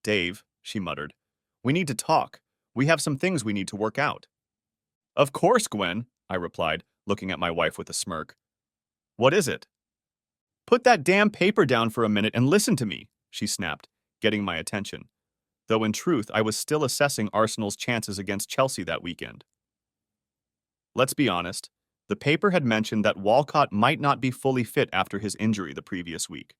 Dave, she muttered. We need to talk. We have some things we need to work out. Of course, Gwen, I replied, looking at my wife with a smirk. What is it? Put that damn paper down for a minute and listen to me, she snapped, getting my attention. Though in truth, I was still assessing Arsenal's chances against Chelsea that weekend. Let's be honest, the paper had mentioned that Walcott might not be fully fit after his injury the previous week.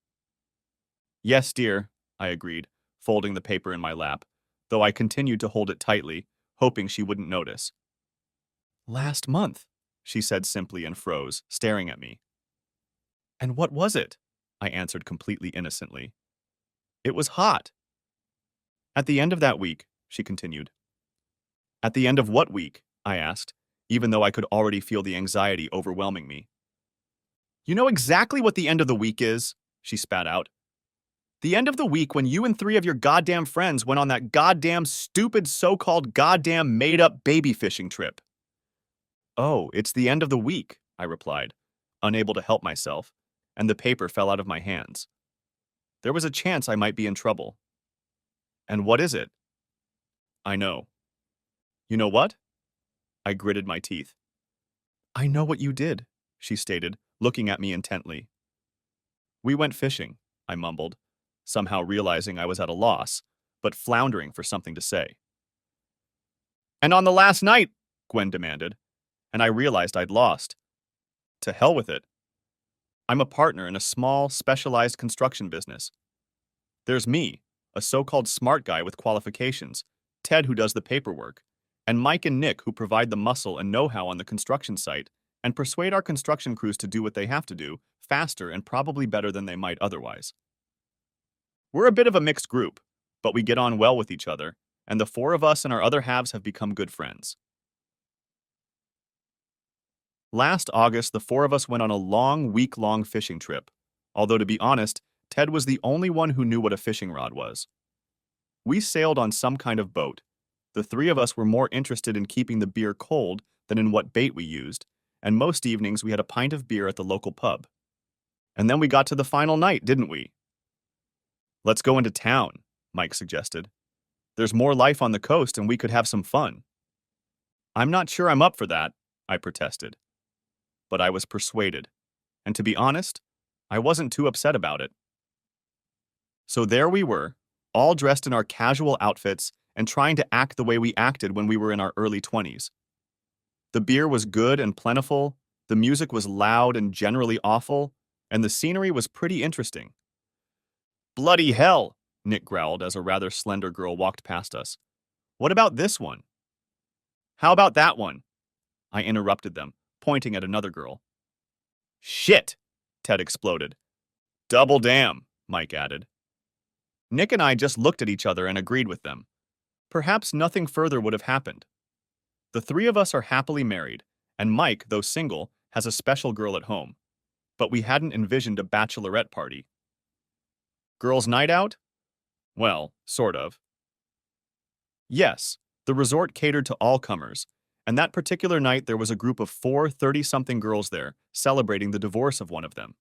Yes, dear, I agreed, folding the paper in my lap, though I continued to hold it tightly, hoping she wouldn't notice. Last month, she said simply and froze, staring at me. And what was it? I answered completely innocently. It was hot. At the end of that week, she continued. At the end of what week? I asked, even though I could already feel the anxiety overwhelming me. You know exactly what the end of the week is, she spat out. The end of the week when you and 3 of your goddamn friends went on that goddamn stupid so-called goddamn made-up baby fishing trip. Oh, it's the end of the week, I replied, unable to help myself, and the paper fell out of my hands. There was a chance I might be in trouble. And what is it? I know. You know what? I gritted my teeth. I know what you did, she stated, looking at me intently. We went fishing, I mumbled, somehow realizing I was at a loss, but floundering for something to say. And on the last night, Gwen demanded, and I realized I'd lost. To hell with it. I'm a partner in a small, specialized construction business. There's me, a so-called smart guy with qualifications, Ted who does the paperwork, and Mike and Nick who provide the muscle and know-how on the construction site and persuade our construction crews to do what they have to do, faster and probably better than they might otherwise. We're a bit of a mixed group, but we get on well with each other, and the 4 of us and our other halves have become good friends. Last August, the 4 of us went on a long, week-long fishing trip, although to be honest, Ted was the only one who knew what a fishing rod was. We sailed on some kind of boat. The 3 of us were more interested in keeping the beer cold than in what bait we used, and most evenings we had a pint of beer at the local pub. And then we got to the final night, didn't we? Let's go into town, Mike suggested. There's more life on the coast and we could have some fun. I'm not sure I'm up for that, I protested. But I was persuaded, and to be honest, I wasn't too upset about it. So there we were, all dressed in our casual outfits and trying to act the way we acted when we were in our early 20s. The beer was good and plentiful, the music was loud and generally awful, and the scenery was pretty interesting. Bloody hell, Nick growled as a rather slender girl walked past us. What about this one? How about that one? I interrupted them, pointing at another girl. Shit, Ted exploded. Double damn, Mike added. Nick and I just looked at each other and agreed with them. Perhaps nothing further would have happened. The 3 of us are happily married, and Mike, though single, has a special girl at home. But we hadn't envisioned a bachelorette party. Girls' night out? Well, sort of. Yes, the resort catered to all comers, and that particular night there was a group of 4 30-something girls there, celebrating the divorce of one of them.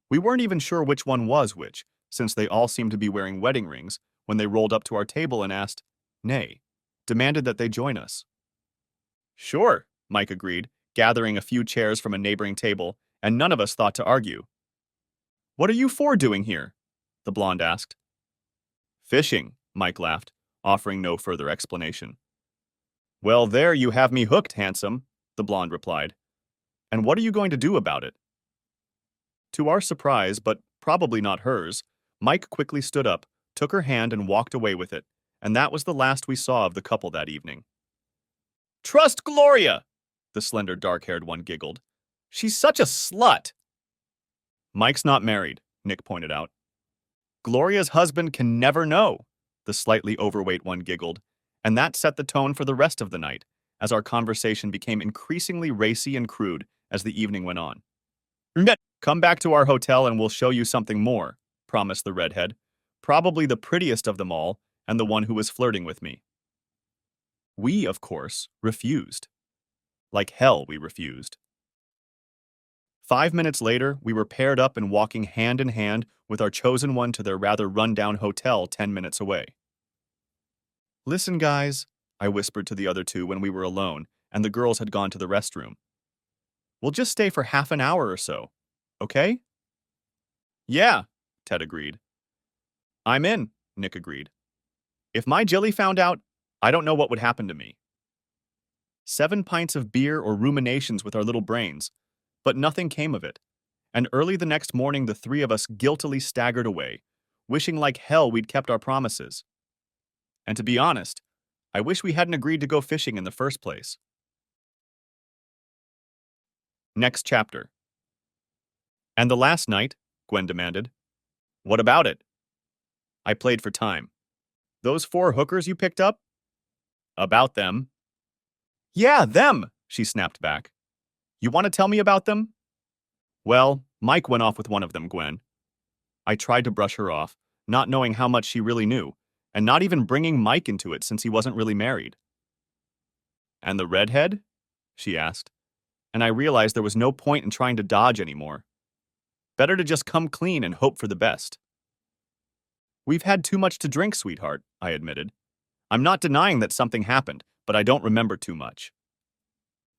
We weren't even sure which one was which, since they all seemed to be wearing wedding rings, when they rolled up to our table and asked, nay, demanded that they join us. Sure, Mike agreed, gathering a few chairs from a neighboring table, and none of us thought to argue. What are you 4 doing here? The blonde asked. Fishing, Mike laughed, offering no further explanation. Well, there you have me hooked, handsome, the blonde replied. And what are you going to do about it? To our surprise, but probably not hers, Mike quickly stood up, took her hand and walked away with it, and that was the last we saw of the couple that evening. Trust Gloria, the slender dark-haired one giggled. She's such a slut. Mike's not married, Nick pointed out. Gloria's husband can never know, the slightly overweight one giggled, and that set the tone for the rest of the night, as our conversation became increasingly racy and crude as the evening went on. Come back to our hotel and we'll show you something more, promised the redhead, probably the prettiest of them all and the one who was flirting with me. We, of course, refused. Like hell we refused. 5 minutes later, we were paired up and walking hand in hand with our chosen one to their rather run-down hotel 10 minutes away. Listen, guys, I whispered to the other two when we were alone and the girls had gone to the restroom. We'll just stay for half an hour or so, okay? Yeah, Ted agreed. I'm in, Nick agreed. If my Jilly found out, I don't know what would happen to me. 7 pints of beer or ruminations with our little brains, but nothing came of it. And early the next morning, the three of us guiltily staggered away, wishing like hell we'd kept our promises. And to be honest, I wish we hadn't agreed to go fishing in the first place. Next chapter. And the last night, Gwen demanded. What about it? I played for time. Those 4 hookers you picked up? About them. Yeah, them, she snapped back. You want to tell me about them? Well, Mike went off with one of them, Gwen. I tried to brush her off, not knowing how much she really knew, and not even bringing Mike into it since he wasn't really married. And the redhead? She asked, and I realized there was no point in trying to dodge anymore. Better to just come clean and hope for the best. We've had too much to drink, sweetheart, I admitted. I'm not denying that something happened, but I don't remember too much.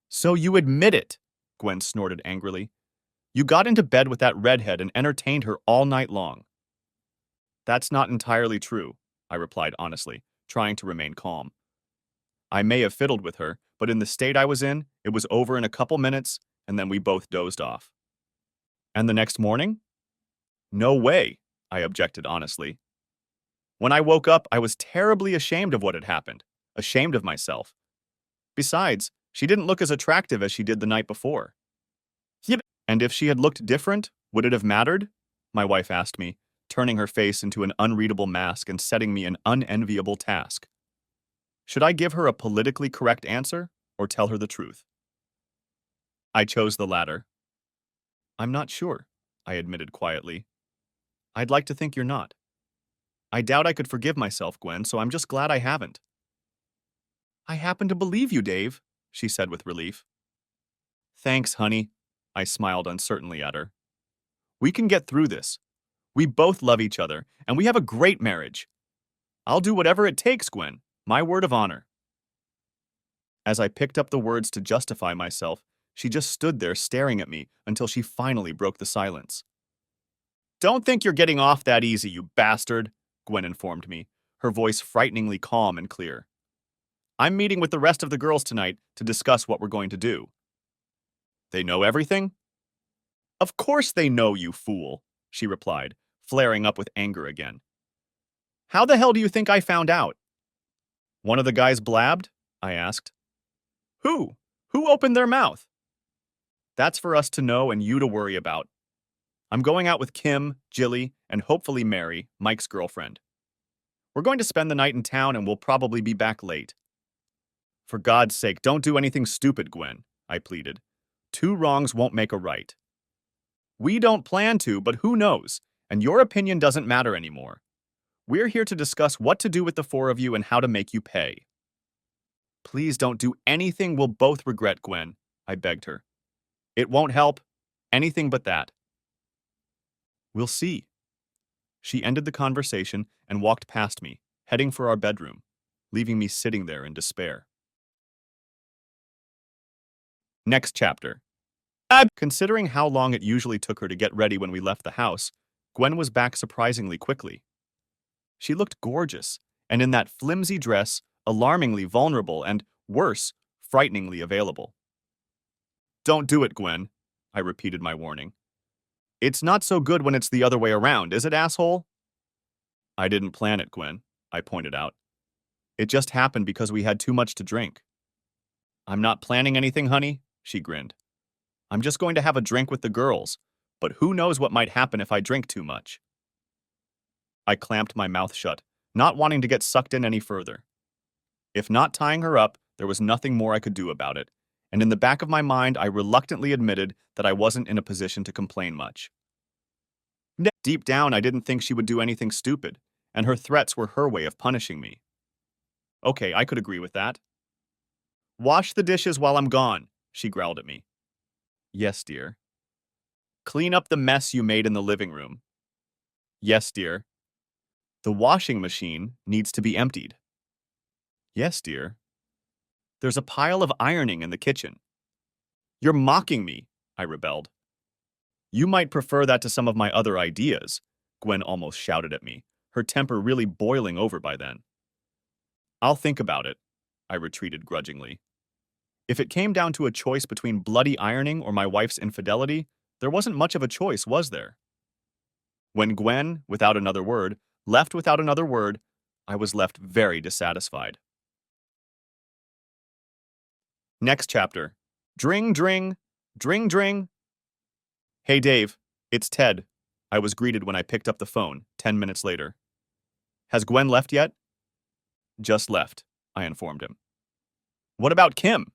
So you admit it, Gwen snorted angrily. You got into bed with that redhead and entertained her all night long. That's not entirely true, I replied honestly, trying to remain calm. I may have fiddled with her, but in the state I was in, it was over in a couple minutes, and then we both dozed off. And the next morning? No way, I objected honestly. When I woke up, I was terribly ashamed of what had happened, ashamed of myself. Besides, she didn't look as attractive as she did the night before. And if she had looked different, would it have mattered? My wife asked me, turning her face into an unreadable mask and setting me an unenviable task. Should I give her a politically correct answer or tell her the truth? I chose the latter. I'm not sure, I admitted quietly. I'd like to think you're not. I doubt I could forgive myself, Gwen, so I'm just glad I haven't. I happen to believe you, Dave, she said with relief. Thanks, honey, I smiled uncertainly at her. We can get through this. We both love each other, and we have a great marriage. I'll do whatever it takes, Gwen, my word of honor. As I picked up the words to justify myself, she just stood there staring at me until she finally broke the silence. Don't think you're getting off that easy, you bastard, Gwen informed me, her voice frighteningly calm and clear. I'm meeting with the rest of the girls tonight to discuss what we're going to do. They know everything? Of course they know, you fool, she replied, flaring up with anger again. How the hell do you think I found out? One of the guys blabbed? I asked. Who? Who opened their mouth? That's for us to know and you to worry about. I'm going out with Kim, Jilly, and hopefully Mary, Mike's girlfriend. We're going to spend the night in town and we'll probably be back late. For God's sake, don't do anything stupid, Gwen, I pleaded. 2 wrongs won't make a right. We don't plan to, but who knows? And your opinion doesn't matter anymore. We're here to discuss what to do with the 4 of you and how to make you pay. Please don't do anything we'll both regret, Gwen, I begged her. It won't help. Anything but that. We'll see. She ended the conversation and walked past me, heading for our bedroom, leaving me sitting there in despair. Next chapter. Considering how long it usually took her to get ready when we left the house, Gwen was back surprisingly quickly. She looked gorgeous, and in that flimsy dress, alarmingly vulnerable and, worse, frighteningly available. Don't do it, Gwen, I repeated my warning. It's not so good when it's the other way around, is it, asshole? I didn't plan it, Gwen, I pointed out. It just happened because we had too much to drink. I'm not planning anything, honey, she grinned. I'm just going to have a drink with the girls, but who knows what might happen if I drink too much. I clamped my mouth shut, not wanting to get sucked in any further. If not tying her up, there was nothing more I could do about it, and in the back of my mind I reluctantly admitted that I wasn't in a position to complain much. Deep down, I didn't think she would do anything stupid, and her threats were her way of punishing me. Okay, I could agree with that. Wash the dishes while I'm gone, she growled at me. Yes, dear. Clean up the mess you made in the living room. Yes, dear. The washing machine needs to be emptied. Yes, dear. There's a pile of ironing in the kitchen. You're mocking me, I rebelled. You might prefer that to some of my other ideas, Gwen almost shouted at me, her temper really boiling over by then. I'll think about it, I retreated grudgingly. If it came down to a choice between bloody ironing or my wife's infidelity, there wasn't much of a choice, was there? When Gwen, without another word, left without another word, I was left very dissatisfied. Next chapter. Dring, dring, dring, dring. Hey, Dave, it's Ted. I was greeted when I picked up the phone, 10 minutes later. Has Gwen left yet? Just left, I informed him. What about Kim?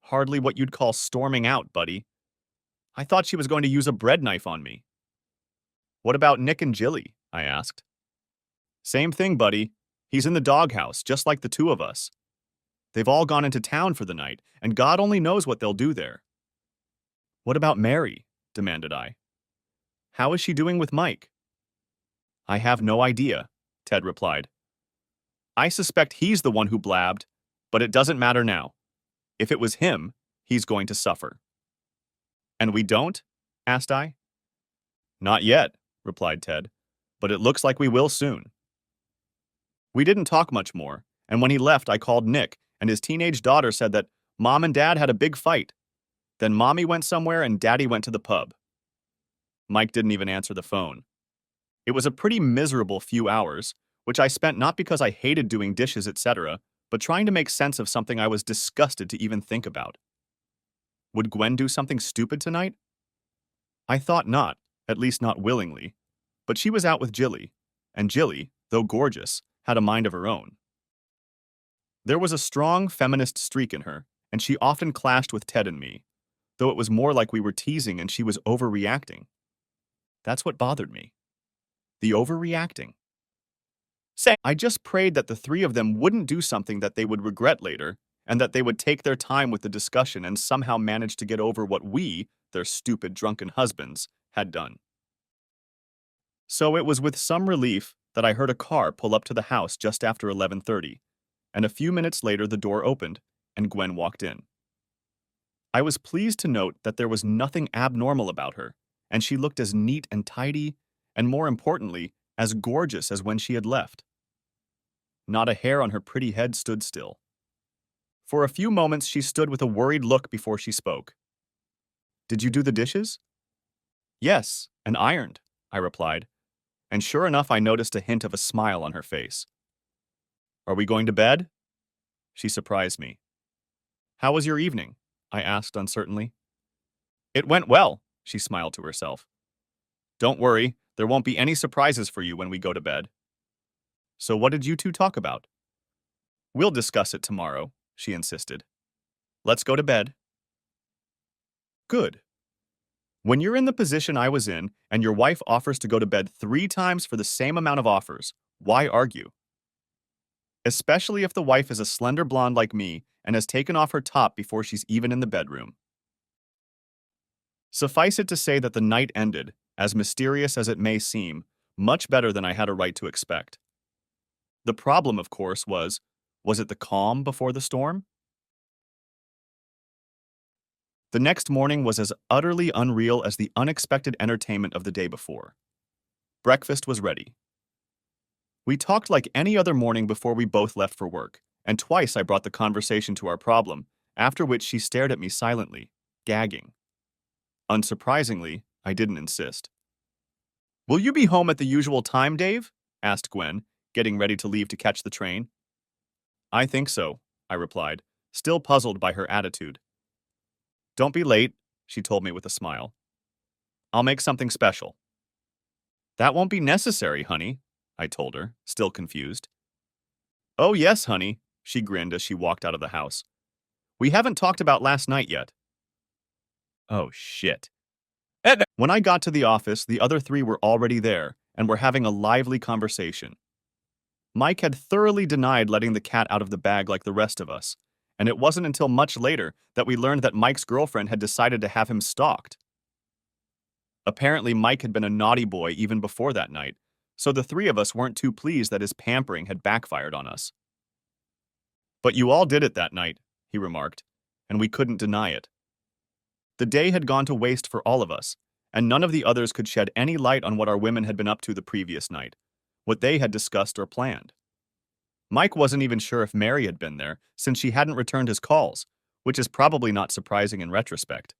Hardly what you'd call storming out, buddy. I thought she was going to use a bread knife on me. What about Nick and Jilly? I asked. Same thing, buddy. He's in the doghouse, just like the two of us. They've all gone into town for the night, and God only knows what they'll do there. What about Mary? Demanded I. How is she doing with Mike? I have no idea, Ted replied. I suspect he's the one who blabbed, but it doesn't matter now. If it was him, he's going to suffer. And we don't? Asked I. Not yet, replied Ted, but it looks like we will soon. We didn't talk much more, and when he left, I called Nick, and his teenage daughter said that Mom and Dad had a big fight. Then Mommy went somewhere and Daddy went to the pub. Mike didn't even answer the phone. It was a pretty miserable few hours, which I spent not because I hated doing dishes, etc., but trying to make sense of something I was disgusted to even think about. Would Gwen do something stupid tonight? I thought not, at least not willingly, but she was out with Jilly, and Jilly, though gorgeous, had a mind of her own. There was a strong feminist streak in her, and she often clashed with Ted and me, though it was more like we were teasing and she was overreacting. That's what bothered me. The overreacting. I just prayed that the three of them wouldn't do something that they would regret later, and that they would take their time with the discussion and somehow manage to get over what we, their stupid drunken husbands, had done. So it was with some relief that I heard a car pull up to the house just after 11:30, and a few minutes later the door opened, and Gwen walked in. I was pleased to note that there was nothing abnormal about her, and she looked as neat and tidy, and more importantly, as gorgeous as when she had left. Not a hair on her pretty head stood still. For a few moments she stood with a worried look before she spoke. Did you do the dishes? Yes, and ironed, I replied, and sure enough I noticed a hint of a smile on her face. Are we going to bed? She surprised me. How was your evening? I asked uncertainly. It went well, she smiled to herself. Don't worry, there won't be any surprises for you when we go to bed. So what did you two talk about? We'll discuss it tomorrow, she insisted. Let's go to bed. Good. When you're in the position I was in, and your wife offers to go to bed 3 times for the same amount of offers, why argue? Especially if the wife is a slender blonde like me and has taken off her top before she's even in the bedroom. Suffice it to say that the night ended, as mysterious as it may seem, much better than I had a right to expect. The problem, of course, was it the calm before the storm? The next morning was as utterly unreal as the unexpected entertainment of the day before. Breakfast was ready. We talked like any other morning before we both left for work, and twice I brought the conversation to our problem, after which she stared at me silently, gagging. Unsurprisingly, I didn't insist. Will you be home at the usual time, Dave? Asked Gwen, getting ready to leave to catch the train. I think so, I replied, still puzzled by her attitude. Don't be late, she told me with a smile. I'll make something special. That won't be necessary, honey, I told her, still confused. Oh yes, honey, she grinned as she walked out of the house. We haven't talked about last night yet. Oh shit. When I got to the office, the other 3 were already there and were having a lively conversation. Mike had thoroughly denied letting the cat out of the bag like the rest of us, and it wasn't until much later that we learned that Mike's girlfriend had decided to have him stalked. Apparently, Mike had been a naughty boy even before that night, so the three of us weren't too pleased that his pampering had backfired on us. But you all did it that night, he remarked, and we couldn't deny it. The day had gone to waste for all of us, and none of the others could shed any light on what our women had been up to the previous night, what they had discussed or planned. Mike wasn't even sure if Mary had been there, since she hadn't returned his calls, which is probably not surprising in retrospect.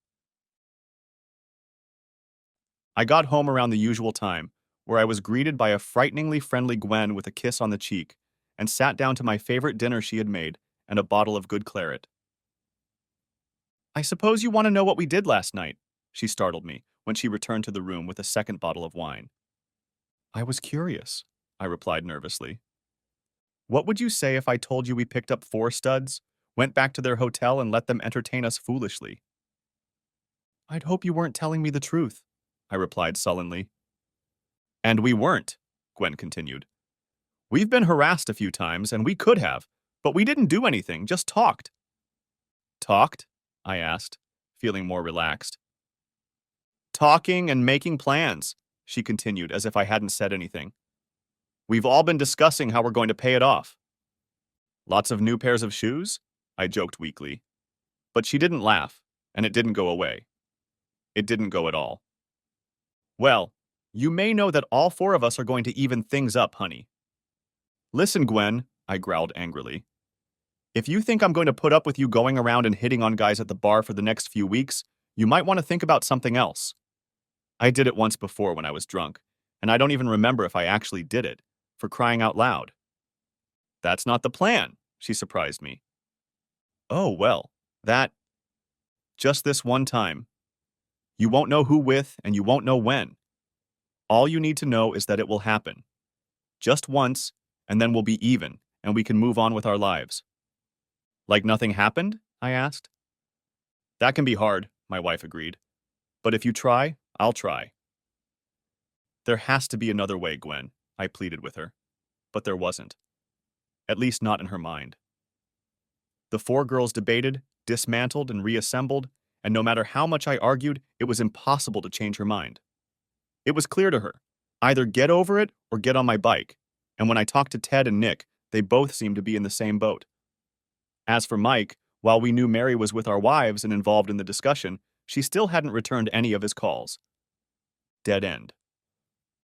I got home around the usual time, where I was greeted by a frighteningly friendly Gwen with a kiss on the cheek, and sat down to my favorite dinner she had made and a bottle of good claret. I suppose you want to know what we did last night, she startled me when she returned to the room with a second bottle of wine. I was curious, I replied nervously. What would you say if I told you we picked up 4 studs, went back to their hotel, and let them entertain us foolishly? I'd hope you weren't telling me the truth, I replied sullenly. And we weren't, Gwen continued. We've been harassed a few times, and we could have, but we didn't do anything, just talked. Talked? I asked, feeling more relaxed. Talking and making plans, she continued as if I hadn't said anything. We've all been discussing how we're going to pay it off. Lots of new pairs of shoes? I joked weakly. But she didn't laugh, and it didn't go away. It didn't go at all. Well, you may know that all 4 of us are going to even things up, honey. Listen, Gwen, I growled angrily. If you think I'm going to put up with you going around and hitting on guys at the bar for the next few weeks, you might want to think about something else. I did it once before when I was drunk, and I don't even remember if I actually did it, for crying out loud. That's not the plan, she surprised me. Oh, well, just this one time. You won't know who with, and you won't know when. All you need to know is that it will happen. Just once, and then we'll be even, and we can move on with our lives. Like nothing happened? I asked. That can be hard, my wife agreed. But if you try, I'll try. There has to be another way, Gwen, I pleaded with her. But there wasn't. At least not in her mind. The 4 girls debated, dismantled, and reassembled, and no matter how much I argued, it was impossible to change her mind. It was clear to her. Either get over it or get on my bike. And when I talked to Ted and Nick, they both seemed to be in the same boat. As for Mike, while we knew Mary was with our wives and involved in the discussion, she still hadn't returned any of his calls. Dead end.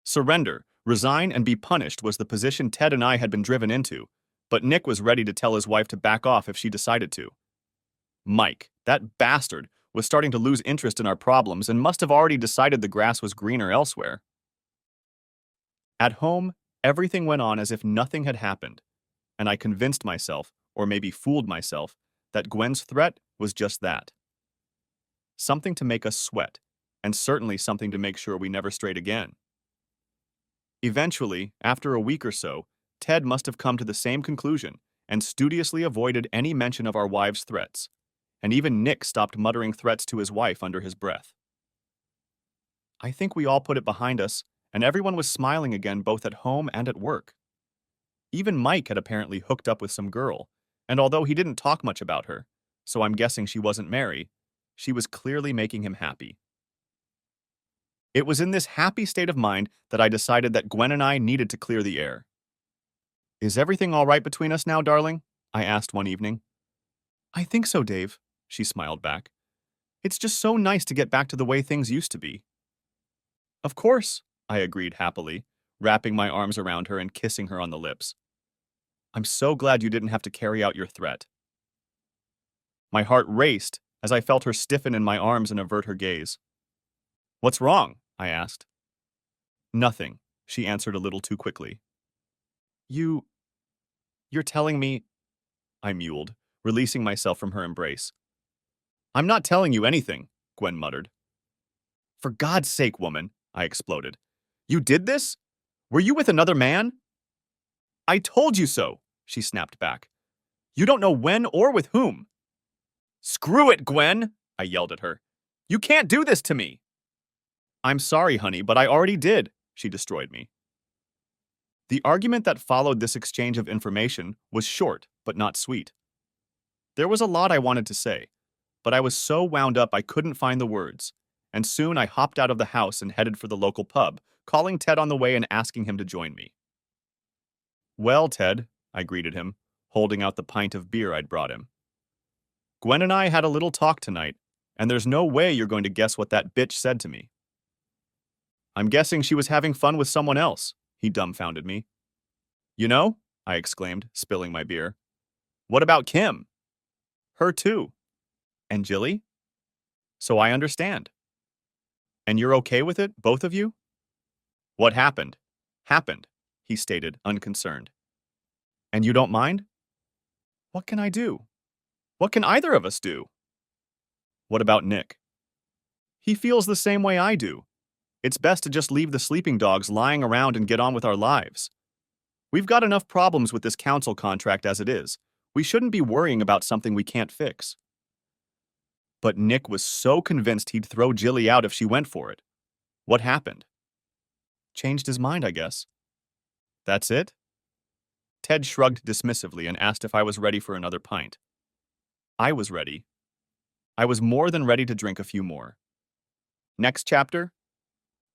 Surrender, resign, and be punished was the position Ted and I had been driven into, but Nick was ready to tell his wife to back off if she decided to. Mike, that bastard, was starting to lose interest in our problems and must have already decided the grass was greener elsewhere. At home, everything went on as if nothing had happened, and I convinced myself, or maybe fooled myself, that Gwen's threat was just that. Something to make us sweat, and certainly something to make sure we never strayed again. Eventually, after a week or so, Ted must have come to the same conclusion and studiously avoided any mention of our wives' threats, and even Nick stopped muttering threats to his wife under his breath. I think we all put it behind us, and everyone was smiling again both at home and at work. Even Mike had apparently hooked up with some girl, and although he didn't talk much about her, so I'm guessing she wasn't Mary, she was clearly making him happy. It was in this happy state of mind that I decided that Gwen and I needed to clear the air. Is everything all right between us now, darling? I asked one evening. I think so, Dave, she smiled back. It's just so nice to get back to the way things used to be. Of course, I agreed happily, wrapping my arms around her and kissing her on the lips. I'm so glad you didn't have to carry out your threat. My heart raced as I felt her stiffen in my arms and avert her gaze. What's wrong? I asked. Nothing, she answered a little too quickly. You're telling me, I mewed, releasing myself from her embrace. I'm not telling you anything, Gwen muttered. For God's sake, woman, I exploded. You did this? Were you with another man? I told you so, she snapped back. You don't know when or with whom. Screw it, Gwen, I yelled at her. You can't do this to me. I'm sorry, honey, but I already did, she destroyed me. The argument that followed this exchange of information was short, but not sweet. There was a lot I wanted to say, but I was so wound up I couldn't find the words, and soon I hopped out of the house and headed for the local pub, calling Ted on the way and asking him to join me. "Well, Ted," I greeted him, holding out the pint of beer I'd brought him. "Gwen and I had a little talk tonight, and there's no way you're going to guess what that bitch said to me." "I'm guessing she was having fun with someone else," he dumbfounded me. "You know," I exclaimed, spilling my beer. "What about Kim?" "Her too." "And Jilly?" "So I understand." "And you're okay with it, both of you?" "What happened, happened," he stated, unconcerned. "And you don't mind?" "What can I do? What can either of us do?" "What about Nick?" "He feels the same way I do. It's best to just leave the sleeping dogs lying around and get on with our lives. We've got enough problems with this council contract as it is. We shouldn't be worrying about something we can't fix." But Nick was so convinced he'd throw Jilly out if she went for it. What happened? Changed his mind, I guess. That's it? Ted shrugged dismissively and asked if I was ready for another pint. I was ready. I was more than ready to drink a few more. Next chapter?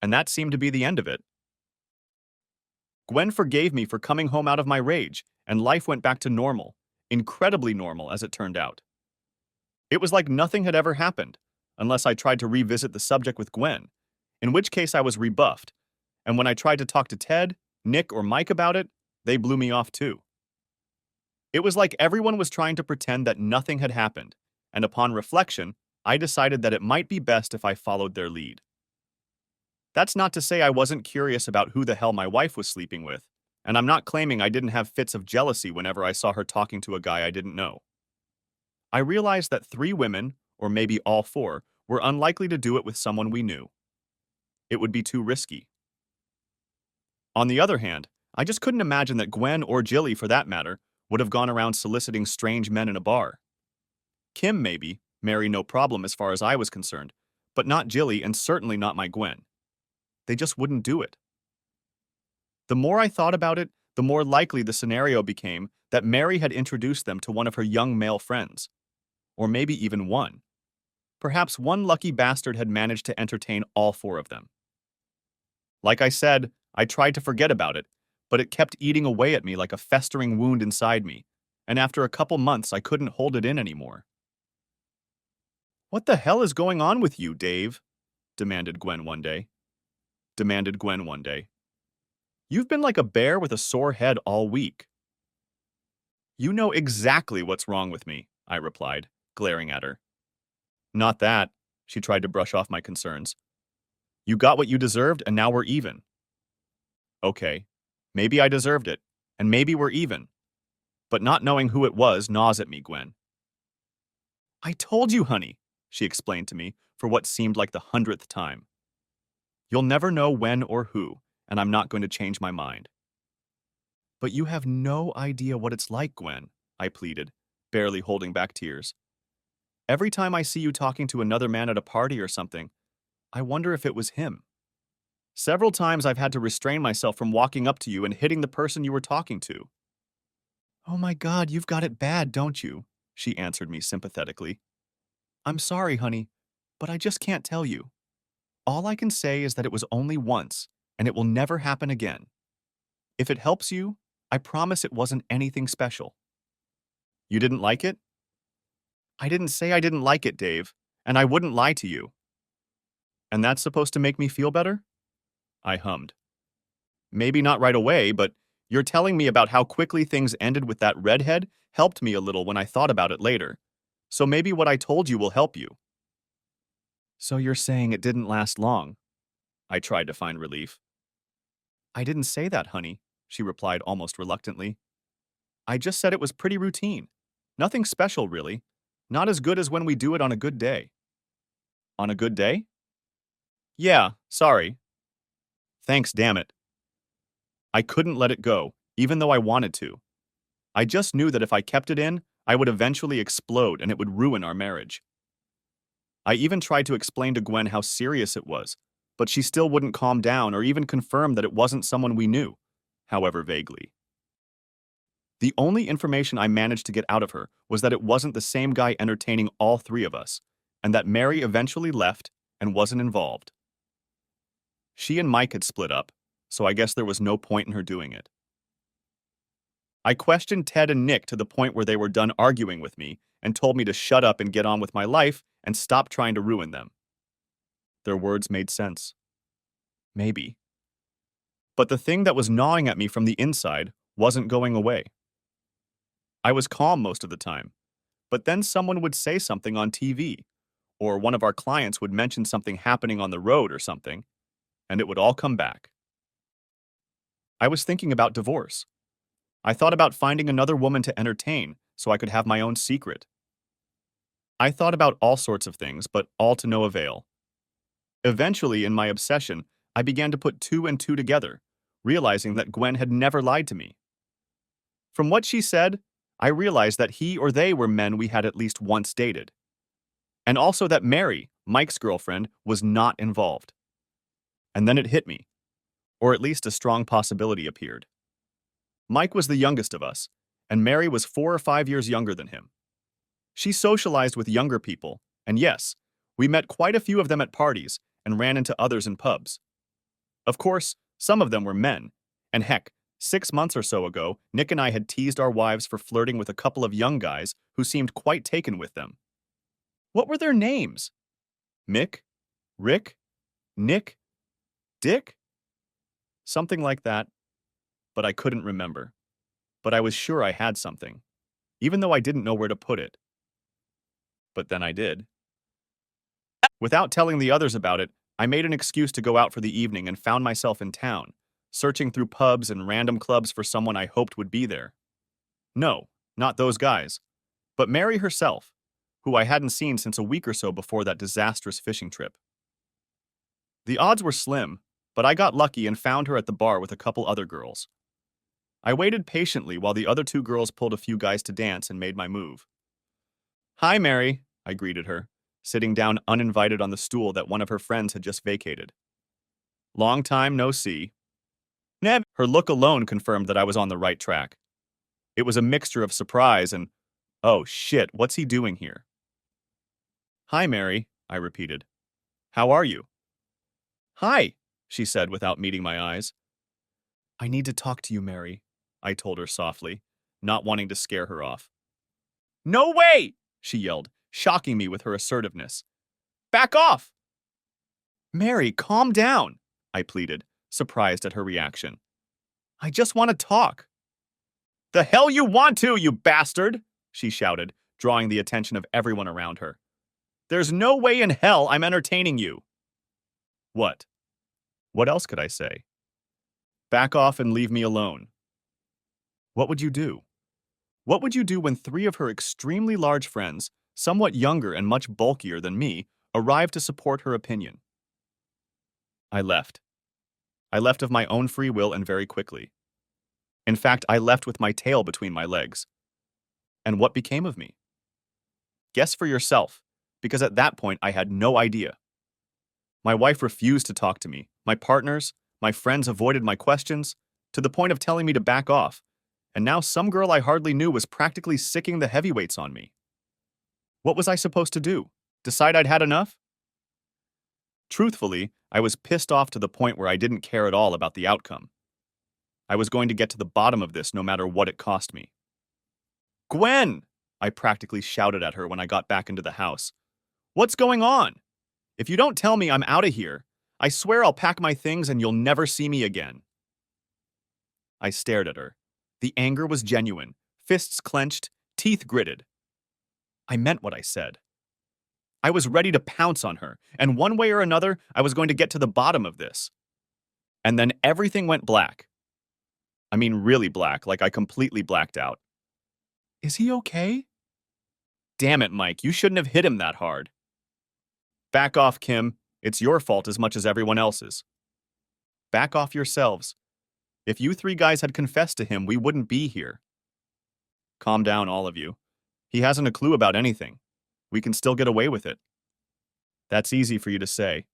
And that seemed to be the end of it. Gwen forgave me for coming home out of my rage, and life went back to normal, incredibly normal as it turned out. It was like nothing had ever happened, unless I tried to revisit the subject with Gwen, in which case I was rebuffed, and when I tried to talk to Ted, Nick, or Mike about it, they blew me off too. It was like everyone was trying to pretend that nothing had happened, and upon reflection, I decided that it might be best if I followed their lead. That's not to say I wasn't curious about who the hell my wife was sleeping with, and I'm not claiming I didn't have fits of jealousy whenever I saw her talking to a guy I didn't know. I realized that 3 women, or maybe all 4, were unlikely to do it with someone we knew. It would be too risky. On the other hand, I just couldn't imagine that Gwen, or Jilly for that matter, would have gone around soliciting strange men in a bar. Kim, maybe, Mary no problem as far as I was concerned, but not Jilly and certainly not my Gwen. They just wouldn't do it. The more I thought about it, the more likely the scenario became that Mary had introduced them to one of her young male friends. Or maybe even one. Perhaps one lucky bastard had managed to entertain all 4 of them. Like I said, I tried to forget about it, but it kept eating away at me like a festering wound inside me, and after a couple months I couldn't hold it in anymore. "What the hell is going on with you, Dave?" demanded Gwen one day. "You've been like a bear with a sore head all week." "You know exactly what's wrong with me," I replied, glaring at her. "Not that," she tried to brush off my concerns. "You got what you deserved and now we're even." Okay, maybe I deserved it, and maybe we're even. But not knowing who it was gnaws at me, Gwen. "I told you, honey," she explained to me for what seemed like the 100th time. "You'll never know when or who, and I'm not going to change my mind." "But you have no idea what it's like, Gwen," I pleaded, barely holding back tears. "Every time I see you talking to another man at a party or something, I wonder if it was him. Several times I've had to restrain myself from walking up to you and hitting the person you were talking to." "Oh my God, you've got it bad, don't you?" she answered me sympathetically. "I'm sorry, honey, but I just can't tell you. All I can say is that it was only once, and it will never happen again. If it helps you, I promise it wasn't anything special." "You didn't like it?" "I didn't say I didn't like it, Dave, and I wouldn't lie to you." "And that's supposed to make me feel better?" I hummed. "Maybe not right away, but you're telling me about how quickly things ended with that redhead helped me a little when I thought about it later. So maybe what I told you will help you." "So you're saying it didn't last long?" I tried to find relief. "I didn't say that, honey," she replied almost reluctantly. "I just said it was pretty routine. Nothing special, really. Not as good as when we do it on a good day." "On a good day?" "Yeah, sorry. Thanks, damn it." I couldn't let it go, even though I wanted to. I just knew that if I kept it in, I would eventually explode and it would ruin our marriage. I even tried to explain to Gwen how serious it was, but she still wouldn't calm down or even confirm that it wasn't someone we knew, however vaguely. The only information I managed to get out of her was that it wasn't the same guy entertaining all 3 of us, and that Mary eventually left, and wasn't involved. She and Mike had split up, so I guess there was no point in her doing it. I questioned Ted and Nick to the point where they were done arguing with me and told me to shut up and get on with my life and stop trying to ruin them. Their words made sense. Maybe. But the thing that was gnawing at me from the inside wasn't going away. I was calm most of the time, but then someone would say something on TV, or one of our clients would mention something happening on the road or something, and it would all come back. I was thinking about divorce. I thought about finding another woman to entertain so I could have my own secret. I thought about all sorts of things, but all to no avail. Eventually, in my obsession, I began to put two and two together, realizing that Gwen had never lied to me. From what she said, I realized that he or they were men we had at least once dated. And also that Mary, Mike's girlfriend, was not involved. And then it hit me, or at least a strong possibility appeared. Mike was the youngest of us, and Mary was 4 or 5 years younger than him. She socialized with younger people, and yes, we met quite a few of them at parties and ran into others in pubs. Of course, some of them were men, and heck, 6 months or so ago, Nick and I had teased our wives for flirting with a couple of young guys who seemed quite taken with them. What were their names? Mick? Rick? Nick? Dick? Something like that, but I couldn't remember. But I was sure I had something, even though I didn't know where to put it. But then I did. Without telling the others about it, I made an excuse to go out for the evening and found myself in town, searching through pubs and random clubs for someone I hoped would be there. No, not those guys, but Mary herself, who I hadn't seen since a week or so before that disastrous fishing trip. The odds were slim, but I got lucky and found her at the bar with a couple other girls. I waited patiently while the other two girls pulled a few guys to dance and made my move. "Hi, Mary," I greeted her, sitting down uninvited on the stool that one of her friends had just vacated. "Long time no see." Neb, her look alone confirmed that I was on the right track. It was a mixture of surprise and, oh shit, what's he doing here? "Hi, Mary," I repeated. "How are you?" "Hi," she said without meeting my eyes. "I need to talk to you, Mary," I told her softly, not wanting to scare her off. "No way!" she yelled, shocking me with her assertiveness. "Back off!" "Mary, calm down," I pleaded, surprised at her reaction. "I just want to talk." "The hell you want to, you bastard!" she shouted, drawing the attention of everyone around her. "There's no way in hell I'm entertaining you." What? What else could I say? Back off and leave me alone. What would you do? What would you do when 3 of her extremely large friends, somewhat younger and much bulkier than me, arrived to support her opinion? I left. I left of my own free will and very quickly. In fact, I left with my tail between my legs. And what became of me? Guess for yourself, because at that point I had no idea. My wife refused to talk to me. My partners, my friends avoided my questions, to the point of telling me to back off. And now some girl I hardly knew was practically sicking the heavyweights on me. What was I supposed to do? Decide I'd had enough? Truthfully, I was pissed off to the point where I didn't care at all about the outcome. I was going to get to the bottom of this no matter what it cost me. "Gwen!" I practically shouted at her when I got back into the house. "What's going on? If you don't tell me I'm out of here, I swear I'll pack my things and you'll never see me again." I stared at her. The anger was genuine, fists clenched, teeth gritted. I meant what I said. I was ready to pounce on her, and one way or another, I was going to get to the bottom of this. And then everything went black. I mean, really black, like I completely blacked out. "Is he okay?" "Damn it, Mike, you shouldn't have hit him that hard." "Back off, Kim. It's your fault as much as everyone else's." "Back off yourselves. If you 3 guys had confessed to him, we wouldn't be here." "Calm down, all of you. He hasn't a clue about anything. We can still get away with it." "That's easy for you to say.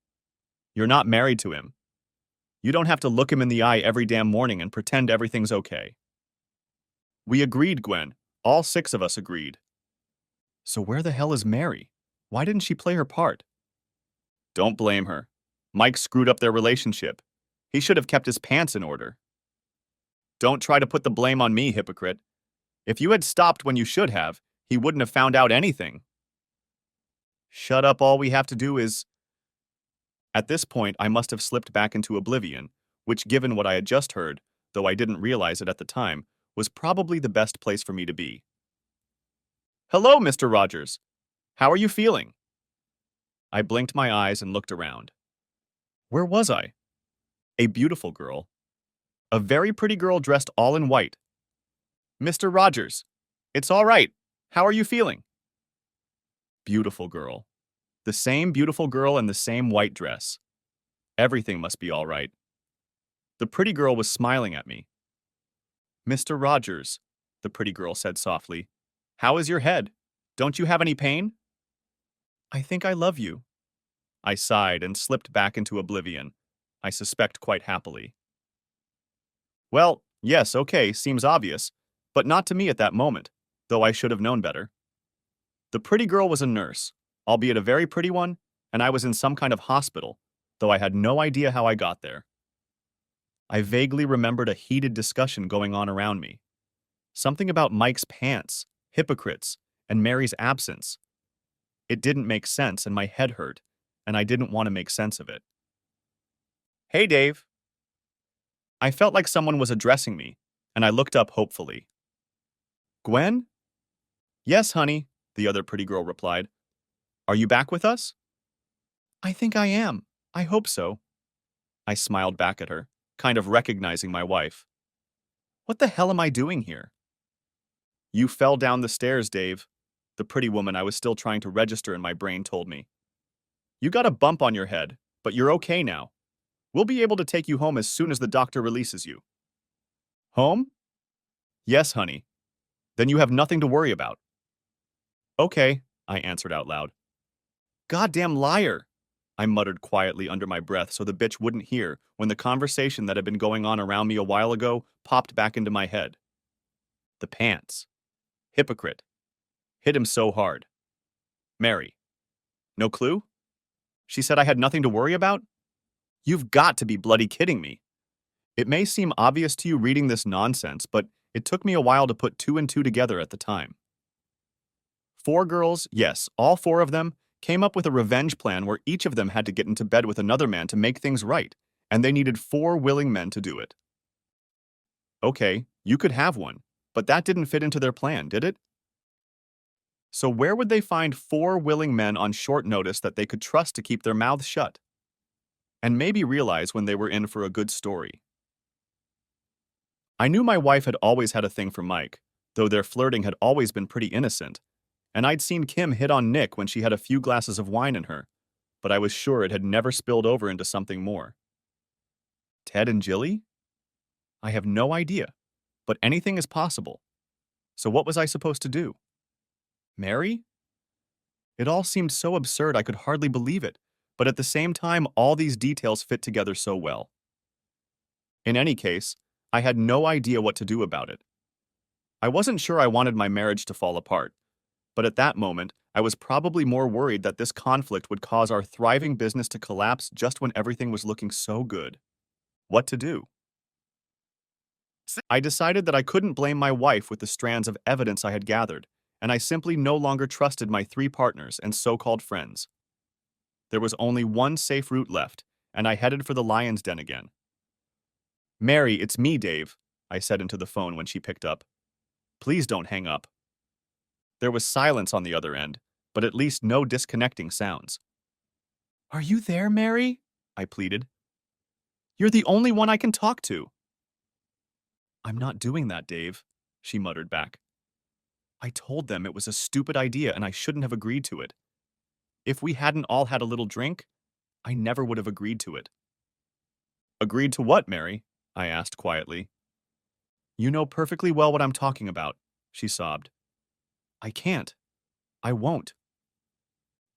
You're not married to him. You don't have to look him in the eye every damn morning and pretend everything's okay." "We agreed, Gwen. All 6 of us agreed." "So where the hell is Mary? Why didn't she play her part?" Don't blame her. Mike screwed up their relationship. He should have kept his pants in order. Don't try to put the blame on me, hypocrite. If you had stopped when you should have, he wouldn't have found out anything. Shut up, all we have to do is... At this point, I must have slipped back into oblivion, which, given what I had just heard, though I didn't realize it at the time, was probably the best place for me to be. Hello, Mr. Rogers. How are you feeling? I blinked my eyes and looked around. Where was I? A beautiful girl. A very pretty girl dressed all in white. Mr. Rogers, it's all right. How are you feeling? Beautiful girl. The same beautiful girl in the same white dress. Everything must be all right. The pretty girl was smiling at me. Mr. Rogers, the pretty girl said softly, how is your head? Don't you have any pain? I think I love you. I sighed and slipped back into oblivion, I suspect quite happily. Well, yes, okay, seems obvious, but not to me at that moment, though I should have known better. The pretty girl was a nurse, albeit a very pretty one, and I was in some kind of hospital, though I had no idea how I got there. I vaguely remembered a heated discussion going on around me. Something about Mike's pants, hypocrites, and Mary's absence. It didn't make sense and my head hurt, and I didn't want to make sense of it. Hey, Dave. I felt like someone was addressing me, and I looked up hopefully. Gwen? Yes, honey, the other pretty girl replied. Are you back with us? I think I am. I hope so. I smiled back at her, kind of recognizing my wife. What the hell am I doing here? You fell down the stairs, Dave, the pretty woman I was still trying to register in my brain told me. You got a bump on your head, but you're okay now. We'll be able to take you home as soon as the doctor releases you. Home? Yes, honey. Then you have nothing to worry about. Okay, I answered out loud. Goddamn liar, I muttered quietly under my breath so the bitch wouldn't hear when the conversation that had been going on around me a while ago popped back into my head. The pants. Hypocrite. Hit him so hard. Mary. No clue? She said I had nothing to worry about? You've got to be bloody kidding me. It may seem obvious to you reading this nonsense, but it took me a while to put two and two together at the time. 4 girls, yes, all 4 of them, came up with a revenge plan where each of them had to get into bed with another man to make things right, and they needed 4 willing men to do it. Okay, you could have one, but that didn't fit into their plan, did it? So where would they find 4 willing men on short notice that they could trust to keep their mouths shut? And maybe realize when they were in for a good story. I knew my wife had always had a thing for Mike, though their flirting had always been pretty innocent, and I'd seen Kim hit on Nick when she had a few glasses of wine in her, but I was sure it had never spilled over into something more. Ted and Jilly? I have no idea, but anything is possible. So what was I supposed to do? Mary? It all seemed so absurd I could hardly believe it, but at the same time all these details fit together so well. In any case, I had no idea what to do about it. I wasn't sure I wanted my marriage to fall apart, but at that moment, I was probably more worried that this conflict would cause our thriving business to collapse just when everything was looking so good. What to do? I decided that I couldn't blame my wife with the strands of evidence I had gathered, and I simply no longer trusted my 3 partners and so-called friends. There was only one safe route left, and I headed for the lion's den again. Mary, it's me, Dave, I said into the phone when she picked up. Please don't hang up. There was silence on the other end, but at least no disconnecting sounds. Are you there, Mary? I pleaded. You're the only one I can talk to. I'm not doing that, Dave, she muttered back. I told them it was a stupid idea and I shouldn't have agreed to it. If we hadn't all had a little drink, I never would have agreed to it. Agreed to what, Mary? I asked quietly. You know perfectly well what I'm talking about, she sobbed. I can't. I won't.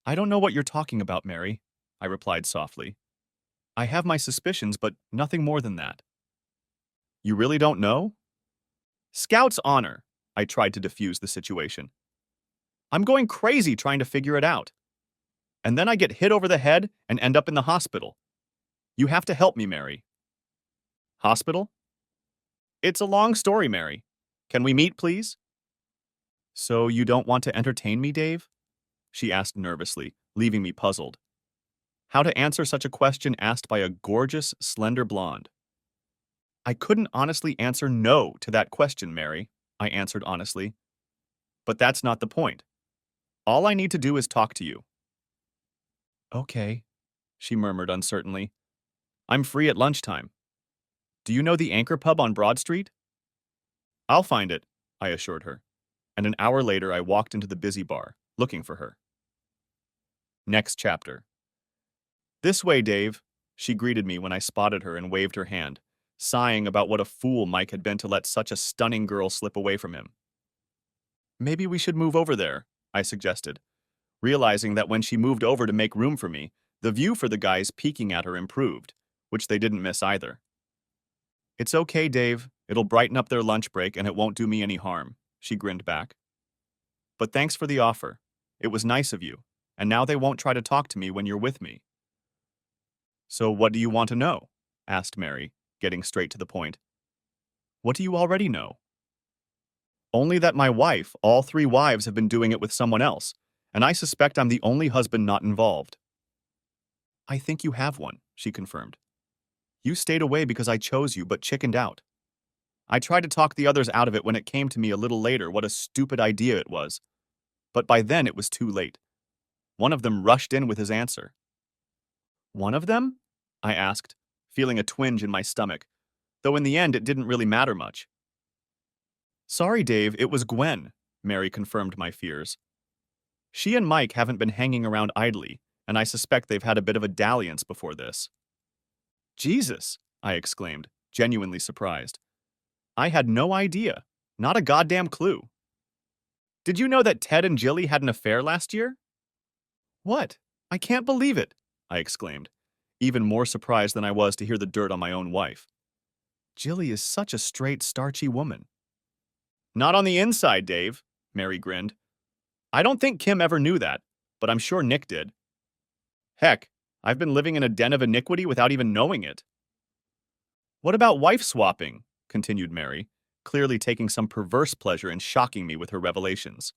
I don't know what you're talking about, Mary, I replied softly. I have my suspicions, but nothing more than that. You really don't know? Scout's honor, I tried to defuse the situation. I'm going crazy trying to figure it out. And then I get hit over the head and end up in the hospital. You have to help me, Mary. Hospital? It's a long story, Mary. Can we meet, please? So you don't want to entertain me, Dave? She asked nervously, leaving me puzzled. How to answer such a question asked by a gorgeous, slender blonde? I couldn't honestly answer no to that question, Mary, I answered honestly. But that's not the point. All I need to do is talk to you. Okay, she murmured uncertainly. I'm free at lunchtime. Do you know the Anchor Pub on Broad Street? I'll find it, I assured her, and an hour later I walked into the busy bar, looking for her. Next chapter. This way, Dave, she greeted me when I spotted her and waved her hand, sighing about what a fool Mike had been to let such a stunning girl slip away from him. Maybe we should move over there, I suggested, realizing that when she moved over to make room for me, the view for the guys peeking at her improved, which they didn't miss either. It's okay, Dave. It'll brighten up their lunch break and it won't do me any harm, she grinned back. But thanks for the offer. It was nice of you, and now they won't try to talk to me when you're with me. So what do you want to know? Asked Mary, getting straight to the point. What do you already know? Only that my wife, all 3 wives, have been doing it with someone else, and I suspect I'm the only husband not involved. I think you have one, she confirmed. You stayed away because I chose you, but chickened out. I tried to talk the others out of it when it came to me a little later what a stupid idea it was. But by then it was too late. One of them rushed in with his answer. One of them? I asked, feeling a twinge in my stomach, though in the end it didn't really matter much. Sorry, Dave, it was Gwen, Mary confirmed my fears. She and Mike haven't been hanging around idly, and I suspect they've had a bit of a dalliance before this. Jesus, I exclaimed, genuinely surprised. I had no idea. Not a goddamn clue. Did you know that Ted and Jilly had an affair last year? What? I can't believe it, I exclaimed, even more surprised than I was to hear the dirt on my own wife. Jilly is such a straight, starchy woman. Not on the inside, Dave, Mary grinned. I don't think Kim ever knew that, but I'm sure Nick did. Heck, I've been living in a den of iniquity without even knowing it. What about wife swapping? Continued Mary, clearly taking some perverse pleasure in shocking me with her revelations.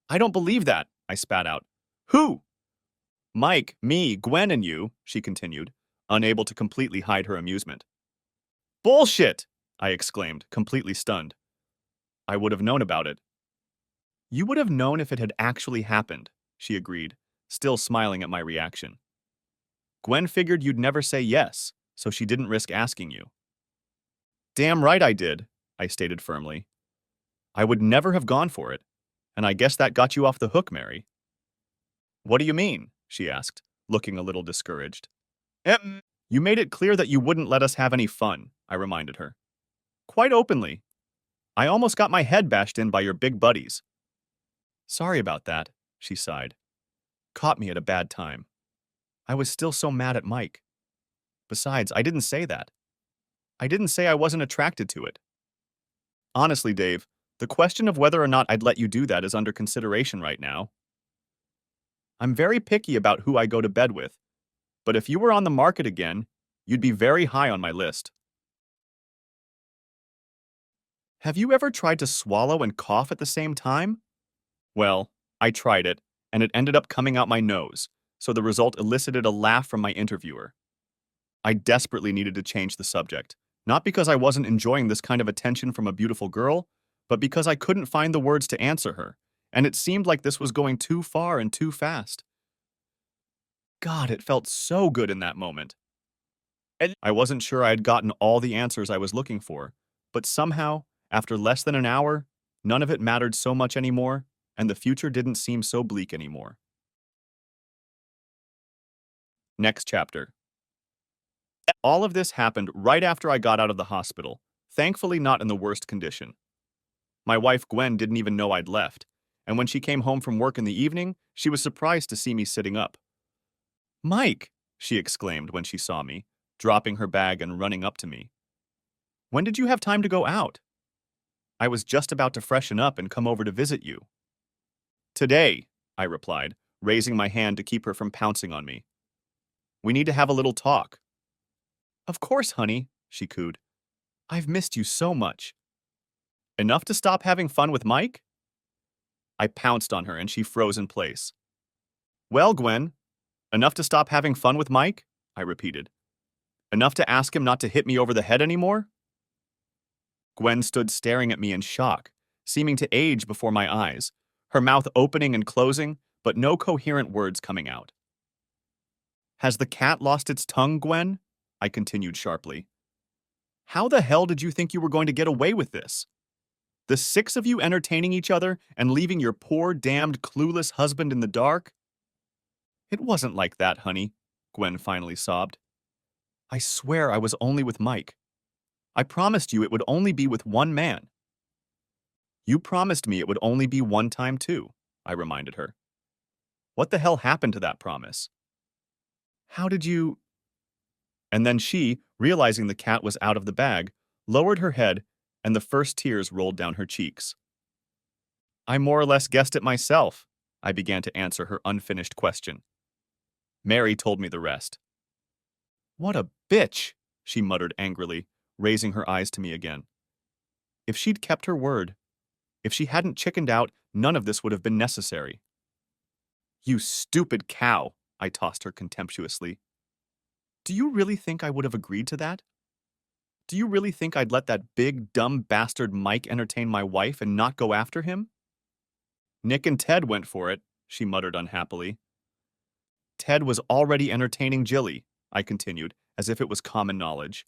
I don't believe that, I spat out. Who? Mike, me, Gwen, and you, she continued, unable to completely hide her amusement. Bullshit! I exclaimed, completely stunned. I would have known about it. You would have known if it had actually happened, she agreed, still smiling at my reaction. Gwen figured you'd never say yes, so she didn't risk asking you. Damn right I did, I stated firmly. I would never have gone for it, and I guess that got you off the hook, Mary. What do you mean? She asked, looking a little discouraged. You made it clear that you wouldn't let us have any fun, I reminded her. Quite openly. I almost got my head bashed in by your big buddies. Sorry about that, she sighed. Caught me at a bad time. I was still so mad at Mike. Besides, I didn't say that. I didn't say I wasn't attracted to it. Honestly, Dave, the question of whether or not I'd let you do that is under consideration right now. I'm very picky about who I go to bed with, but if you were on the market again, you'd be very high on my list. Have you ever tried to swallow and cough at the same time? Well, I tried it, and it ended up coming out my nose, so the result elicited a laugh from my interviewer. I desperately needed to change the subject, not because I wasn't enjoying this kind of attention from a beautiful girl, but because I couldn't find the words to answer her, and it seemed like this was going too far and too fast. God, it felt so good in that moment. I wasn't sure I had gotten all the answers I was looking for, but somehow, after less than an hour, none of it mattered so much anymore, and the future didn't seem so bleak anymore. Next chapter. All of this happened right after I got out of the hospital, thankfully not in the worst condition. My wife Gwen didn't even know I'd left, and when she came home from work in the evening, she was surprised to see me sitting up. Mike, she exclaimed when she saw me, dropping her bag and running up to me. When did you have time to go out? I was just about to freshen up and come over to visit you. Today, I replied, raising my hand to keep her from pouncing on me. We need to have a little talk. Of course, honey, she cooed. I've missed you so much. Enough to stop having fun with Mike? I pounced on her and she froze in place. Well, Gwen, enough to stop having fun with Mike? I repeated. Enough to ask him not to hit me over the head anymore? Gwen stood staring at me in shock, seeming to age before my eyes, her mouth opening and closing, but no coherent words coming out. Has the cat lost its tongue, Gwen? I continued sharply. How the hell did you think you were going to get away with this? The six of you entertaining each other and leaving your poor, damned, clueless husband in the dark? It wasn't like that, honey, Gwen finally sobbed. I swear I was only with Mike. I promised you it would only be with one man. You promised me it would only be one time too, I reminded her. What the hell happened to that promise? How did you... And then she, realizing the cat was out of the bag, lowered her head, and the first tears rolled down her cheeks. I more or less guessed it myself, I began to answer her unfinished question. Mary told me the rest. What a bitch, she muttered angrily, raising her eyes to me again. If she'd kept her word, if she hadn't chickened out, none of this would have been necessary. You stupid cow, I tossed her contemptuously. Do you really think I would have agreed to that? Do you really think I'd let that big, dumb bastard Mike entertain my wife and not go after him? Nick and Ted went for it, she muttered unhappily. Ted was already entertaining Jilly, I continued, as if it was common knowledge.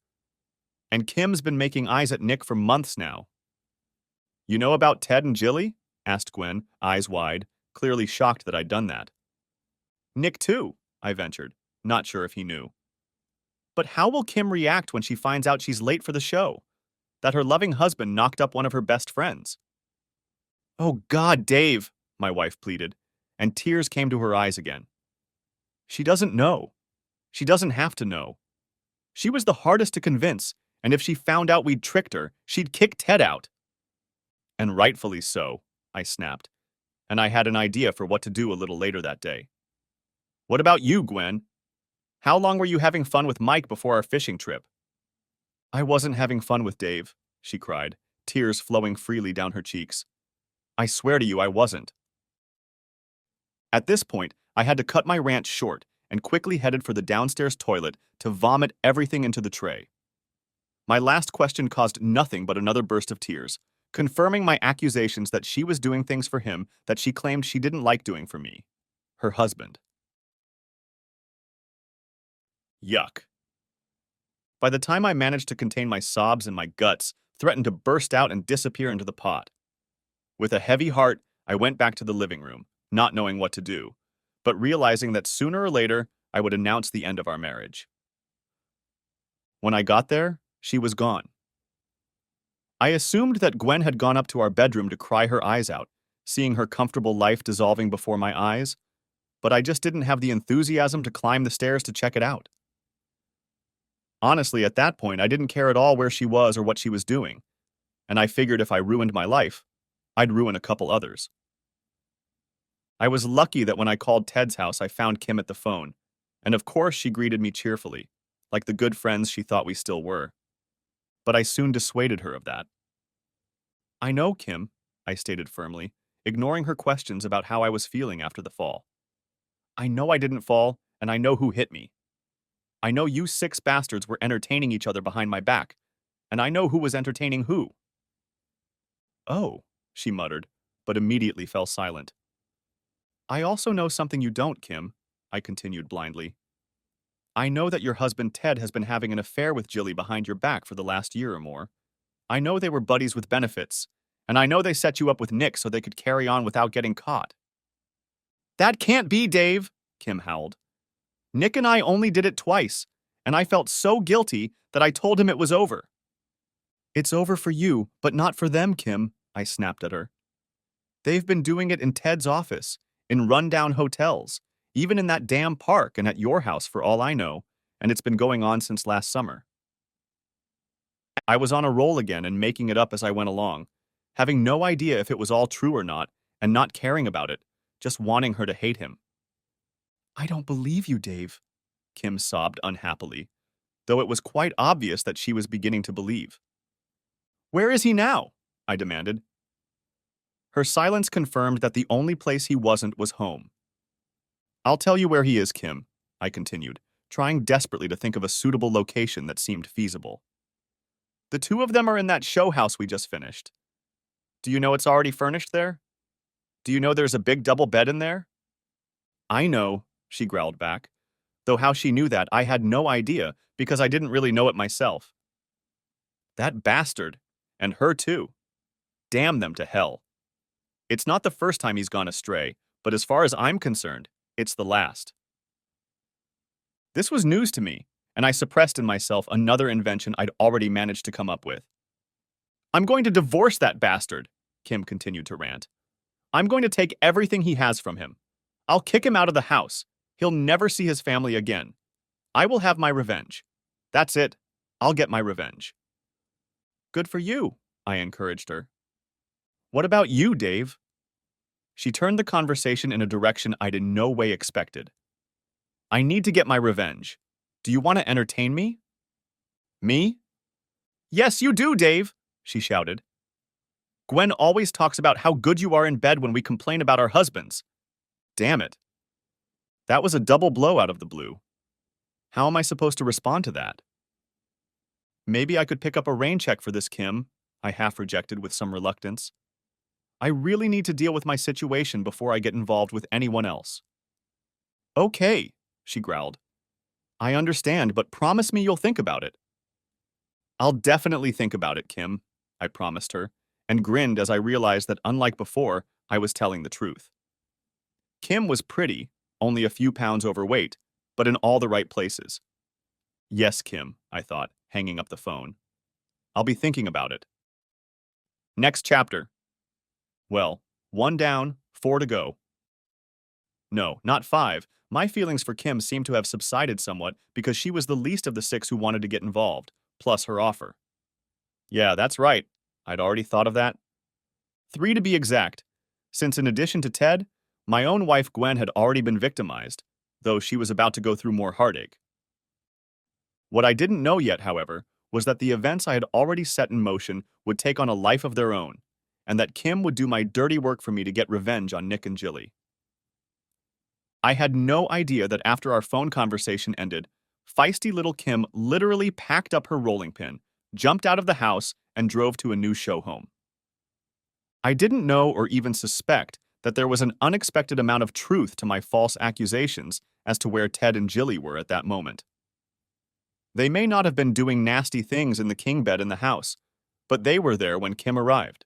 And Kim's been making eyes at Nick for months now. You know about Ted and Jilly? Asked Gwen, eyes wide, clearly shocked that I'd done that. Nick too, I ventured, not sure if he knew. But how will Kim react when she finds out she's late for the show? That her loving husband knocked up one of her best friends? Oh God, Dave, my wife pleaded, and tears came to her eyes again. She doesn't know. She doesn't have to know. She was the hardest to convince, and if she found out we'd tricked her, she'd kick Ted out. And rightfully so, I snapped, and I had an idea for what to do a little later that day. What about you, Gwen? How long were you having fun with Mike before our fishing trip? I wasn't having fun with Dave, she cried, tears flowing freely down her cheeks. I swear to you I wasn't. At this point, I had to cut my rant short and quickly headed for the downstairs toilet to vomit everything into the tray. My last question caused nothing but another burst of tears, confirming my accusations that she was doing things for him that she claimed she didn't like doing for me, her husband. Yuck. By the time I managed to contain my sobs and my guts threatened to burst out and disappear into the pot. With a heavy heart, I went back to the living room, not knowing what to do, but realizing that sooner or later I would announce the end of our marriage. When I got there, she was gone. I assumed that Gwen had gone up to our bedroom to cry her eyes out, seeing her comfortable life dissolving before my eyes, but I just didn't have the enthusiasm to climb the stairs to check it out. Honestly, at that point, I didn't care at all where she was or what she was doing, and I figured if I ruined my life, I'd ruin a couple others. I was lucky that when I called Ted's house, I found Kim at the phone, and of course she greeted me cheerfully, like the good friends she thought we still were. But I soon dissuaded her of that. I know, Kim, I stated firmly, ignoring her questions about how I was feeling after the fall. I know I didn't fall, and I know who hit me. I know you six bastards were entertaining each other behind my back, and I know who was entertaining who. Oh, she muttered, but immediately fell silent. I also know something you don't, Kim, I continued blindly. I know that your husband Ted has been having an affair with Jilly behind your back for the last year or more. I know they were buddies with benefits, and I know they set you up with Nick so they could carry on without getting caught. That can't be, Dave, Kim howled. Nick and I only did it twice, and I felt so guilty that I told him it was over. It's over for you, but not for them, Kim, I snapped at her. They've been doing it in Ted's office, in rundown hotels, even in that damn park and at your house for all I know, and it's been going on since last summer. I was on a roll again and making it up as I went along, having no idea if it was all true or not, and not caring about it, just wanting her to hate him. I don't believe you, Dave, Kim sobbed unhappily, though it was quite obvious that she was beginning to believe. Where is he now? I demanded. Her silence confirmed that the only place he wasn't was home. I'll tell you where he is, Kim, I continued, trying desperately to think of a suitable location that seemed feasible. The two of them are in that show house we just finished. Do you know it's already furnished there? Do you know there's a big double bed in there? I know, she growled back, though how she knew that I had no idea because I didn't really know it myself. That bastard, and her too. Damn them to hell. It's not the first time he's gone astray, but as far as I'm concerned, it's the last. This was news to me, and I suppressed in myself another invention I'd already managed to come up with. I'm going to divorce that bastard, Kim continued to rant. I'm going to take everything he has from him. I'll kick him out of the house. He'll never see his family again. I will have my revenge. That's it. I'll get my revenge. Good for you, I encouraged her. What about you, Dave? She turned the conversation in a direction I'd in no way expected. I need to get my revenge. Do you want to entertain me? Me? Yes, you do, Dave, she shouted. Gwen always talks about how good you are in bed when we complain about our husbands. Damn it. That was a double blow out of the blue. How am I supposed to respond to that? Maybe I could pick up a rain check for this, Kim, I half rejected with some reluctance. I really need to deal with my situation before I get involved with anyone else. Okay, she growled. I understand, but promise me you'll think about it. I'll definitely think about it, Kim, I promised her, and grinned as I realized that unlike before, I was telling the truth. Kim was pretty, only a few pounds overweight, but in all the right places. Yes, Kim, I thought, hanging up the phone. I'll be thinking about it. Next chapter. Well, 1 down, 4 to go. No, not 5. My feelings for Kim seemed to have subsided somewhat because she was the least of the 6 who wanted to get involved, plus her offer. Yeah, that's right. I'd already thought of that. 3 to be exact, since in addition to Ted, my own wife Gwen had already been victimized, though she was about to go through more heartache. What I didn't know yet, however, was that the events I had already set in motion would take on a life of their own, and that Kim would do my dirty work for me to get revenge on Nick and Jilly. I had no idea that after our phone conversation ended, feisty little Kim literally packed up her rolling pin, jumped out of the house, and drove to a new show home. I didn't know or even suspect that there was an unexpected amount of truth to my false accusations as to where Ted and Jilly were at that moment. They may not have been doing nasty things in the king bed in the house, but they were there when Kim arrived.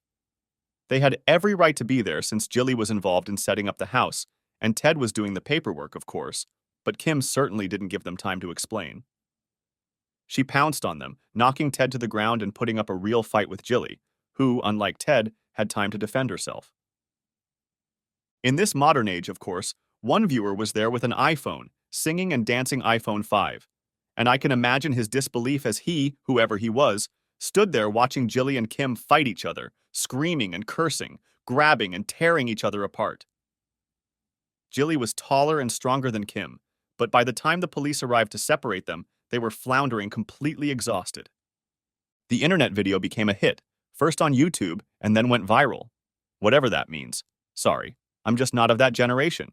They had every right to be there since Jilly was involved in setting up the house, and Ted was doing the paperwork, of course, but Kim certainly didn't give them time to explain. She pounced on them, knocking Ted to the ground and putting up a real fight with Jilly, who, unlike Ted, had time to defend herself. In this modern age, of course, one viewer was there with an iPhone, singing and dancing iPhone 5, and I can imagine his disbelief as he, whoever he was, stood there watching Jilly and Kim fight each other, screaming and cursing, grabbing and tearing each other apart. Jilly was taller and stronger than Kim, but by the time the police arrived to separate them, they were floundering completely exhausted. The internet video became a hit, first on YouTube and then went viral. Whatever that means. Sorry, I'm just not of that generation.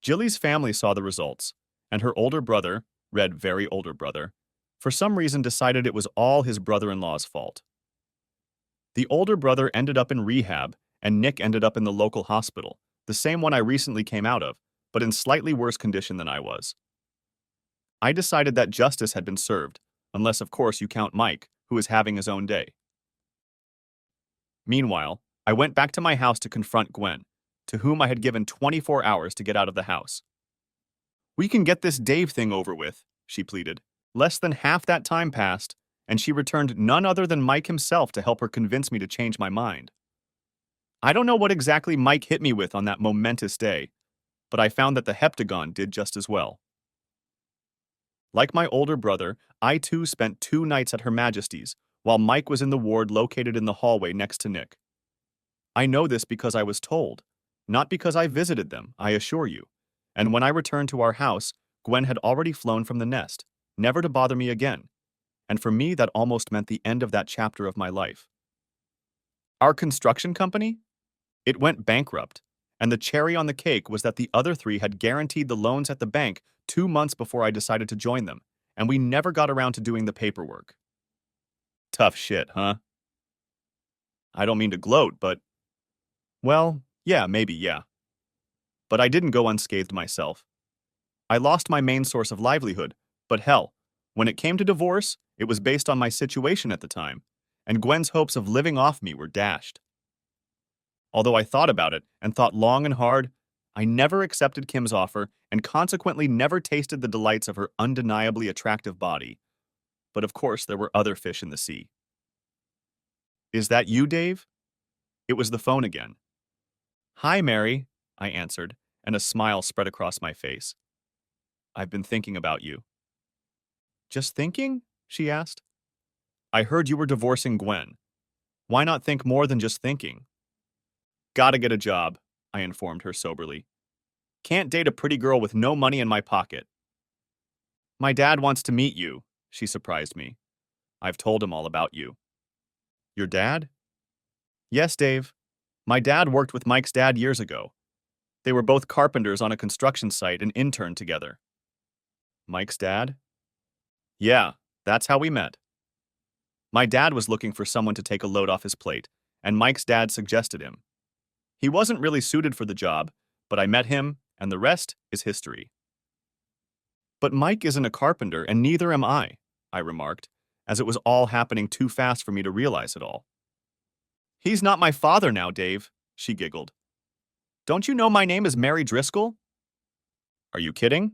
Jilly's family saw the results, and her older brother, read very older brother, for some reason decided it was all his brother-in-law's fault. The older brother ended up in rehab, and Nick ended up in the local hospital, the same one I recently came out of, but in slightly worse condition than I was. I decided that justice had been served, unless of course you count Mike, who is having his own day. Meanwhile, I went back to my house to confront Gwen, to whom I had given 24 hours to get out of the house. We can get this Dave thing over with, she pleaded. Less than half that time passed, and she returned none other than Mike himself to help her convince me to change my mind. I don't know what exactly Mike hit me with on that momentous day, but I found that the heptagon did just as well. Like my older brother, I too spent 2 nights at Her Majesty's, while Mike was in the ward located in the hallway next to Nick. I know this because I was told, not because I visited them, I assure you. And when I returned to our house, Gwen had already flown from the nest, never to bother me again. And for me, that almost meant the end of that chapter of my life. Our construction company? It went bankrupt. And the cherry on the cake was that the other three had guaranteed the loans at the bank 2 months before I decided to join them, and we never got around to doing the paperwork. Tough shit, huh? I don't mean to gloat, but, well, yeah, maybe, yeah. But I didn't go unscathed myself. I lost my main source of livelihood, but hell, when it came to divorce, it was based on my situation at the time, and Gwen's hopes of living off me were dashed. Although I thought about it, and thought long and hard, I never accepted Kim's offer, and consequently never tasted the delights of her undeniably attractive body. But of course, there were other fish in the sea. Is that you, Dave? It was the phone again. Hi, Mary, I answered, and a smile spread across my face. I've been thinking about you. Just thinking? She asked. I heard you were divorcing Gwen. Why not think more than just thinking? Gotta get a job, I informed her soberly. Can't date a pretty girl with no money in my pocket. My dad wants to meet you, she surprised me. I've told him all about you. Your dad? Yes, Dave. My dad worked with Mike's dad years ago. They were both carpenters on a construction site and interned together. Mike's dad? Yeah, that's how we met. My dad was looking for someone to take a load off his plate, and Mike's dad suggested him. He wasn't really suited for the job, but I met him, and the rest is history. But Mike isn't a carpenter, and neither am I remarked, as it was all happening too fast for me to realize it all. He's not my father now, Dave, she giggled. Don't you know my name is Mary Driscoll? Are you kidding?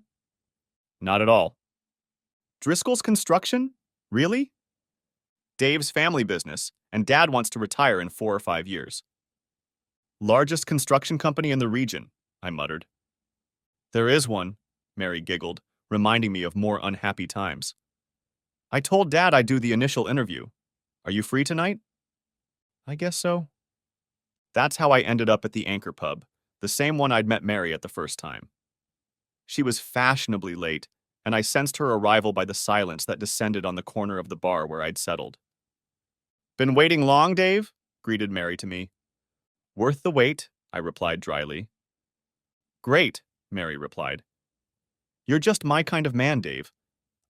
Not at all. Driscoll's Construction? Really? Dave's family business, and Dad wants to retire in 4 or 5 years. Largest construction company in the region, I muttered. There is one, Mary giggled, reminding me of more unhappy times. I told Dad I'd do the initial interview. Are you free tonight? I guess so. That's how I ended up at the Anchor Pub, the same one I'd met Mary at the first time. She was fashionably late, and I sensed her arrival by the silence that descended on the corner of the bar where I'd settled. Been waiting long, Dave? Greeted Mary to me. Worth the wait, I replied dryly. Great, Mary replied. You're just my kind of man, Dave.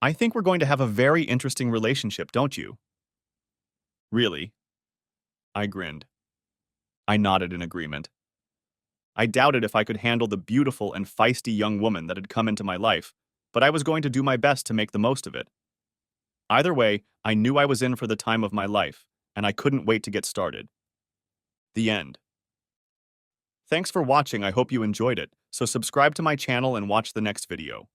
I think we're going to have a very interesting relationship, don't you? Really? I grinned. I nodded in agreement. I doubted if I could handle the beautiful and feisty young woman that had come into my life, but I was going to do my best to make the most of it. Either way, I knew I was in for the time of my life, and I couldn't wait to get started. The end. Thanks for watching. I hope you enjoyed it, so subscribe to my channel and watch the next video.